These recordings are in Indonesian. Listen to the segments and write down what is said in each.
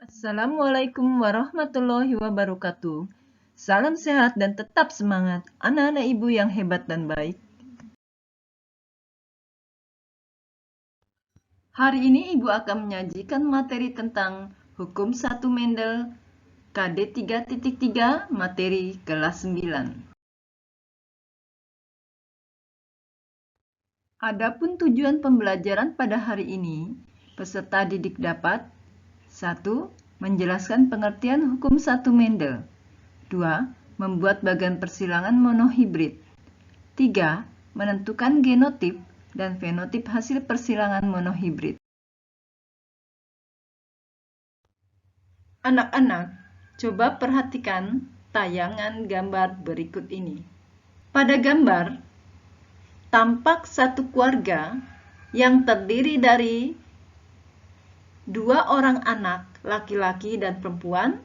Assalamualaikum warahmatullahi wabarakatuh. Salam sehat dan tetap semangat, anak-anak ibu yang hebat dan baik. Hari ini ibu akan menyajikan materi tentang Hukum 1 Mendel KD 3.3 materi kelas 9. Adapun tujuan pembelajaran pada hari ini, peserta didik dapat 1. Menjelaskan pengertian Hukum 1 Mendel. 2. Membuat bagan persilangan monohibrid. 3. Menentukan genotip dan fenotip hasil persilangan monohibrid. Anak-anak, coba perhatikan tayangan gambar berikut ini. Pada gambar, tampak satu keluarga yang terdiri dari dua orang anak, laki-laki dan perempuan,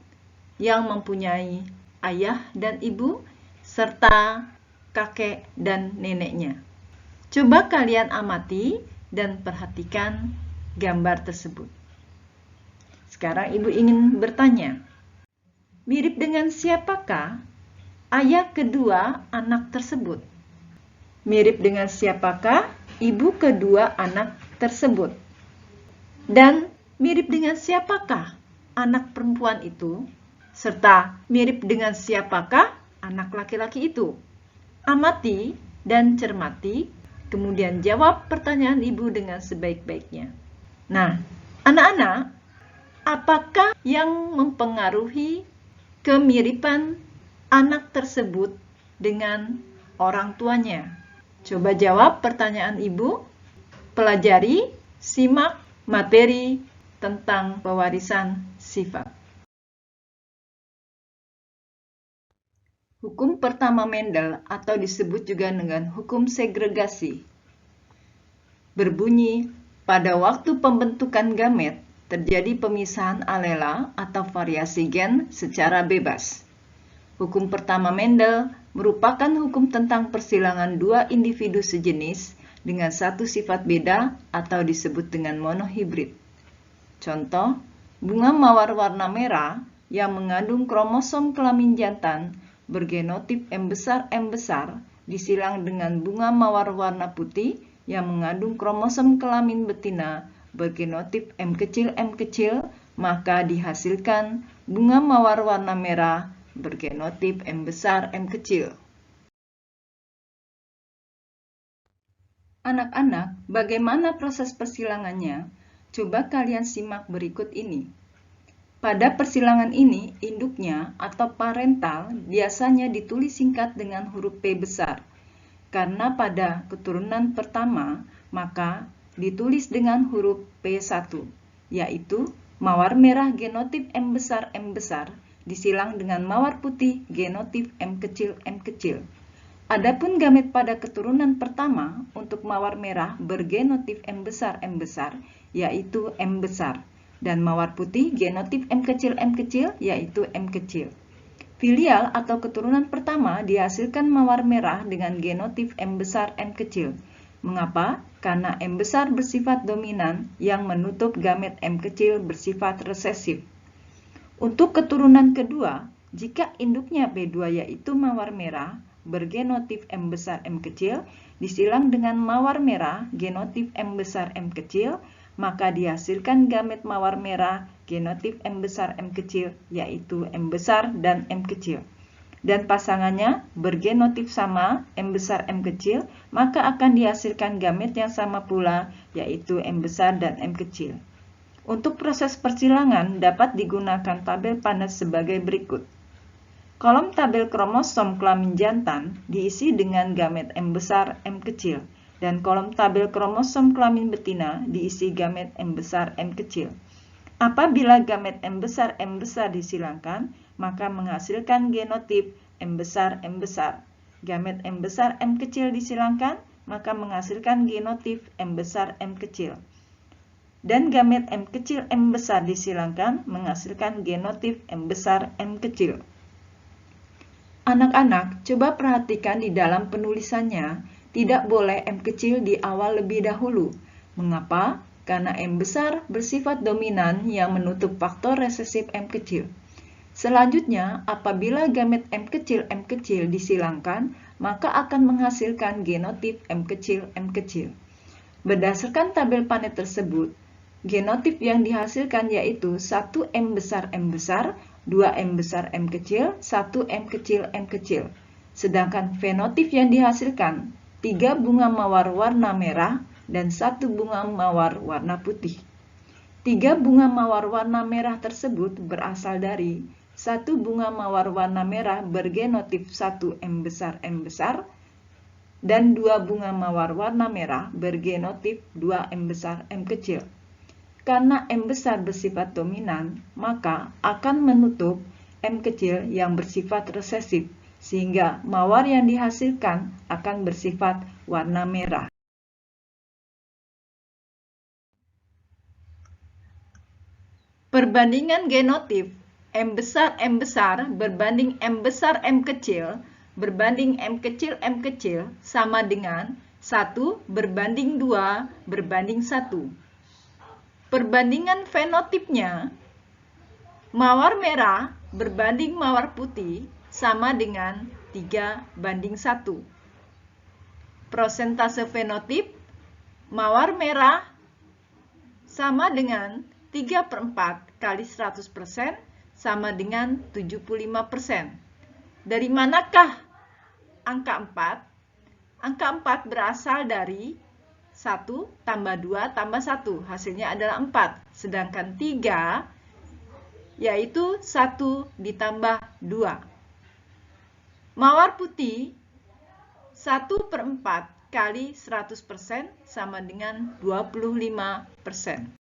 yang mempunyai ayah dan ibu, serta kakek dan neneknya. Coba kalian amati dan perhatikan gambar tersebut. Sekarang ibu ingin bertanya, mirip dengan siapakah ayah kedua anak tersebut? Mirip dengan siapakah ibu kedua anak tersebut? Dan mirip dengan siapakah anak perempuan itu? Serta mirip dengan siapakah anak laki-laki itu? Amati dan cermati, kemudian jawab pertanyaan ibu dengan sebaik-baiknya. Nah, anak-anak, apakah yang mempengaruhi kemiripan anak tersebut dengan orang tuanya? Coba jawab pertanyaan ibu. Pelajari, simak materi tentang pewarisan sifat. Hukum pertama Mendel atau disebut juga dengan hukum segregasi berbunyi, pada waktu pembentukan gamet terjadi pemisahan alela atau variasi gen secara bebas. Hukum pertama Mendel merupakan hukum tentang persilangan dua individu sejenis dengan satu sifat beda atau disebut dengan monohibrid. Contoh, bunga mawar warna merah yang mengandung kromosom kelamin jantan bergenotip M besar disilang dengan bunga mawar warna putih yang mengandung kromosom kelamin betina bergenotip M kecil, maka dihasilkan bunga mawar warna merah bergenotip M kecil. Anak-anak, bagaimana proses persilangannya? Coba kalian simak berikut ini. Pada persilangan ini, induknya atau parental biasanya ditulis singkat dengan huruf P besar. Karena pada keturunan pertama, maka ditulis dengan huruf P1, yaitu mawar merah genotip M besar disilang dengan mawar putih genotip M kecil. Adapun gamet pada keturunan pertama untuk mawar merah bergenotip M besar, yaitu M besar, dan mawar putih genotip M kecil, yaitu M kecil. Filial atau keturunan pertama dihasilkan mawar merah dengan genotip M kecil. Mengapa? Karena M besar bersifat dominan yang menutup gamet M kecil bersifat resesif. Untuk keturunan kedua, jika induknya P2 yaitu mawar merah bergenotip M kecil disilang dengan mawar merah genotip M kecil, maka dihasilkan gamet mawar merah genotip M kecil, yaitu M besar dan M kecil. Dan pasangannya bergenotip sama M kecil, maka akan dihasilkan gamet yang sama pula, yaitu M besar dan M kecil. Untuk proses persilangan dapat digunakan tabel panas sebagai berikut. Kolom tabel kromosom kelamin jantan diisi dengan gamet M besar M kecil, dan kolom tabel kromosom kelamin betina diisi gamet M besar M kecil. Apabila gamet M besar disilangkan, maka menghasilkan genotip M besar. Gamet M besar M kecil disilangkan, maka menghasilkan genotip M besar M kecil. Dan gamet M kecil M besar disilangkan, menghasilkan genotip M besar M kecil. Anak-anak, coba perhatikan di dalam penulisannya, tidak boleh M kecil di awal lebih dahulu. Mengapa? karena M besar bersifat dominan yang menutup faktor resesif M kecil. Selanjutnya, apabila gamet M kecil disilangkan, maka akan menghasilkan genotip M kecil. Berdasarkan tabel Punnett tersebut, genotip yang dihasilkan yaitu 1 M besar, 2 M besar M kecil, 1 M kecil. Sedangkan fenotip yang dihasilkan 3 bunga mawar warna merah dan 1 bunga mawar warna putih. 3 bunga mawar warna merah tersebut berasal dari 1 bunga mawar warna merah bergenotip 1 M besar dan 2 bunga mawar warna merah bergenotip 2 M besar M kecil. Karena M besar bersifat dominan, maka akan menutup M kecil yang bersifat resesif, sehingga mawar yang dihasilkan akan bersifat warna merah. Perbandingan genotip M besar berbanding M besar M kecil berbanding M kecil sama dengan 1 berbanding 2 berbanding 1. Perbandingan fenotipnya, mawar merah berbanding mawar putih sama dengan 3:1. Persentase fenotip, mawar merah sama dengan 3/4 kali 100% sama dengan 75%. Dari manakah angka 4? Angka 4 berasal dari 1 tambah 2 tambah 1, hasilnya adalah 4. Sedangkan 3 yaitu 1 ditambah 2. Mawar putih 1/4 kali 100% sama dengan 25%.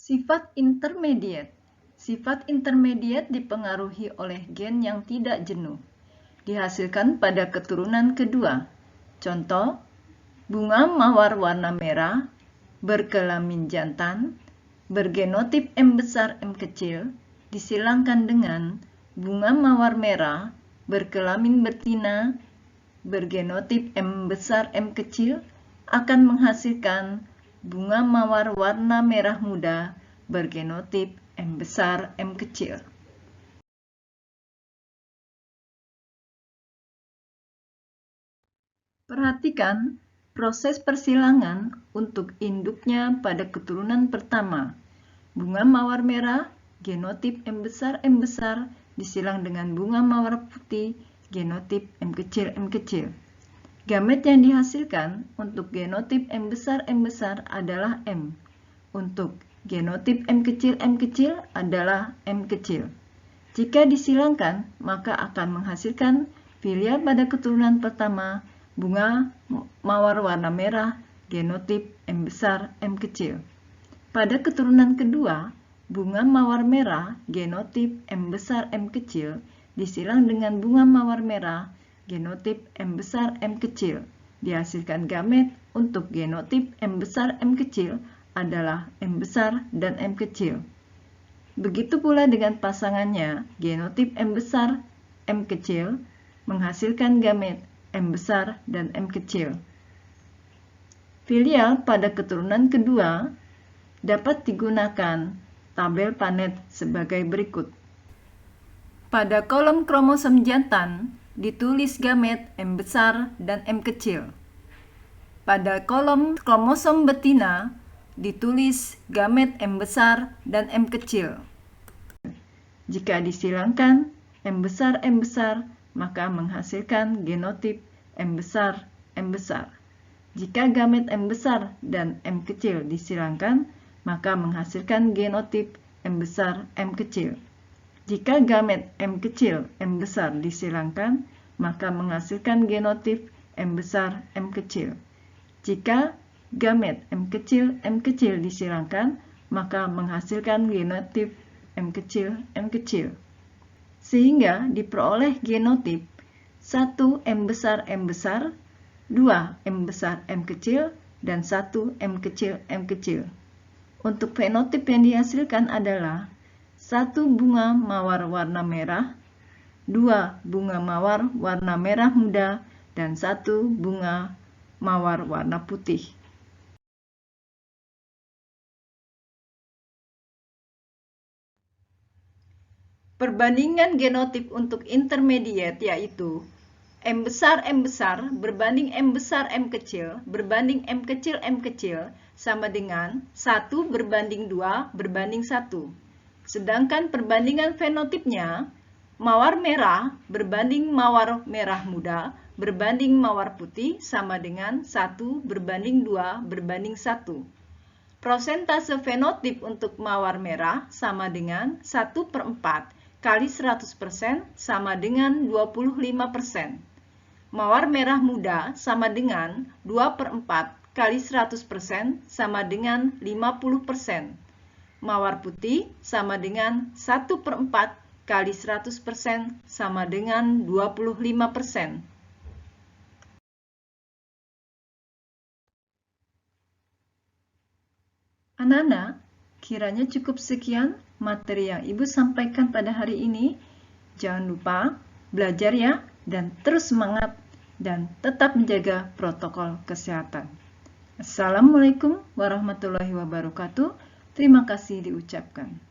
Sifat intermediate. Sifat intermediate dipengaruhi oleh gen yang tidak jenuh. Dihasilkan pada keturunan kedua. Contoh, bunga mawar warna merah berkelamin jantan, bergenotip M besar M kecil, disilangkan dengan bunga mawar merah berkelamin betina, bergenotip M besar M kecil, akan menghasilkan bunga mawar warna merah muda bergenotip M besar M kecil. Perhatikan proses persilangan untuk induknya pada keturunan pertama. Bunga mawar merah, genotip M besar disilang dengan bunga mawar putih, genotip M kecil. Gamet yang dihasilkan untuk genotip M besar adalah M. Untuk genotip M kecil adalah M kecil. Jika disilangkan, maka akan menghasilkan filial pada keturunan pertama, bunga mawar warna merah, genotip M besar M kecil. Pada keturunan kedua, bunga mawar merah, genotip M besar M kecil, disilang dengan bunga mawar merah, genotip M besar M kecil. Dihasilkan gamet untuk genotip M besar M kecil adalah M besar dan M kecil. Begitu pula dengan pasangannya, genotip M besar M kecil menghasilkan gamet M besar dan M kecil. Filial pada keturunan kedua dapat digunakan tabel Punnett sebagai berikut. Pada kolom kromosom jantan ditulis gamet M besar dan M kecil. Pada kolom kromosom betina ditulis gamet M besar dan M kecil. Jika disilangkan M besar, maka menghasilkan genotip M besar. Jika gamet M besar dan M kecil disilangkan, maka menghasilkan genotip M besar, M kecil. Jika gamet M kecil, M besar disilangkan, maka menghasilkan genotip M besar, M kecil. Jika gamet M kecil disilangkan, maka menghasilkan genotip M kecil. Sehingga diperoleh genotip 1 M besar, 2 M besar M kecil, dan 1 M kecil. Untuk fenotip yang dihasilkan adalah 1 bunga mawar warna merah, 2 bunga mawar warna merah muda, dan 1 bunga mawar warna putih. Perbandingan genotip untuk intermediate yaitu M besar berbanding M besar M kecil berbanding M kecil sama dengan 1 berbanding 2 berbanding 1. Sedangkan perbandingan fenotipnya mawar merah berbanding mawar merah muda berbanding mawar putih sama dengan 1 berbanding 2 berbanding 1. Prosentase fenotip untuk mawar merah sama dengan 1/4 kali 100% sama dengan 25%. Mawar merah muda sama dengan 2/4 kali 100% sama dengan 50%. Mawar putih sama dengan 1/4 kali 100% sama dengan 25%. Anak-anak, kiranya cukup sekian materi yang Ibu sampaikan pada hari ini. Jangan lupa belajar ya, dan terus semangat dan tetap menjaga protokol kesehatan. Assalamualaikum warahmatullahi wabarakatuh. Terima kasih diucapkan.